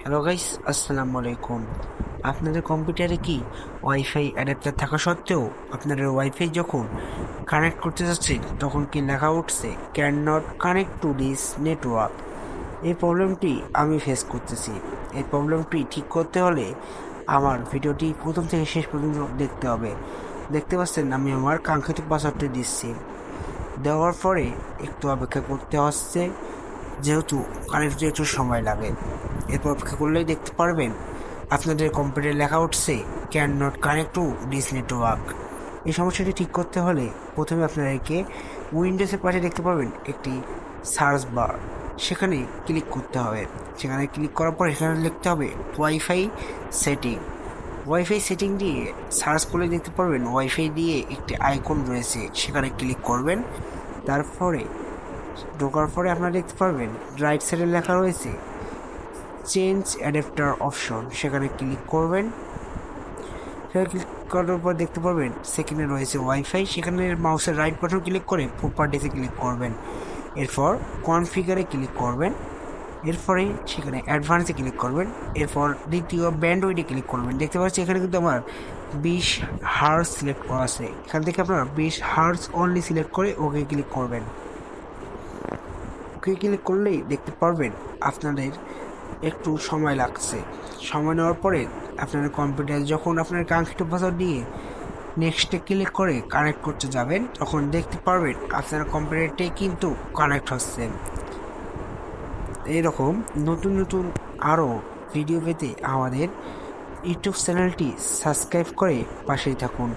Hello guys, আসসালামু আলাইকুম। আপনাদের কম্পিউটারে কি ওয়াইফাই অ্যাডাপ্টার থাকা সত্ত্বেও আপনাদের ওয়াইফাই যখন কানেক্ট করতে যাচ্ছেন তখন কি লেখা উঠছে can not connect to this network? এই প্রবলেমটি আমি ফেস করতেছি। এই প্রবলেমটি ঠিক করতে হলে আমার ভিডিওটি প্রথম থেকে শেষ পর্যন্ত দেখতে হবে। দেখতে পাচ্ছেন আমি আমার কাঙ্ক্ষিত পাসওয়ার্ডটি দিচ্ছি। দেওয়ার পরে একটু অপেক্ষা করতে হচ্ছে, যেহেতু কানেক্ট একটু সময় লাগে। এরপর অপেক্ষা করলেই দেখতে পারবেন আপনাদের কম্পিউটারে লেখা উঠছে can not connect to this network. এই সমস্যাটি ঠিক করতে হলে প্রথমে আপনাদেরকে উইন্ডোজের পাশে দেখতে পাবেন একটি সার্চ বার, সেখানে ক্লিক করতে হবে। সেখানে ক্লিক করার পর এখানে লিখতে হবে ওয়াইফাই সেটিং। ওয়াইফাই সেটিং দিয়ে সার্চ করলে দেখতে পারবেন ওয়াইফাই দিয়ে একটি আইকন রয়েছে, সেখানে ক্লিক করবেন। তারপরে ঢোকার পরে আপনারা দেখতে পারবেন রাইট সাইডে লেখা রয়েছে চেঞ্জ অ্যাডাপ্টার অপশন, সেখানে ক্লিক করবেন। সেখানে ক্লিক করার পর দেখতে পারবেন সেখানে রয়েছে ওয়াইফাই, সেখানে মাউসের রাইট বাটন ক্লিক করে প্রপার্টিসে ক্লিক করবেন। এরপর কনফিগারে ক্লিক করবেন। এরপরে সেখানে অ্যাডভান্সে ক্লিক করবেন। এরপর দ্বিতীয় ব্যান্ডউইডে ক্লিক করবেন। দেখতে পাচ্ছি এখানে কিন্তু আমার 20 হার্জ সিলেক্ট করা আছে। এখান থেকে আপনারা 20 হার্জ অনলি সিলেক্ট করে ওকে ক্লিক করবেন। ওকে ক্লিক করলেই দেখতে পারবেন আপনাদের একটু সময় লাগছে। সময় নেওয়ার পরে আপনার কম্পিউটার যখন আপনার কাঙ্ক্ষিত পাসওয়ার্ড দিয়ে নেক্সটে ক্লিক করে কানেক্ট করতে যাবেন, তখন দেখতে পারবেন আপনার কম্পিউটারটি কিন্তু কানেক্ট হচ্ছে। এরকম নতুন নতুন আরও ভিডিও পেতে আমাদের ইউটিউব চ্যানেলটি সাবস্ক্রাইব করে পাশেই থাকুন।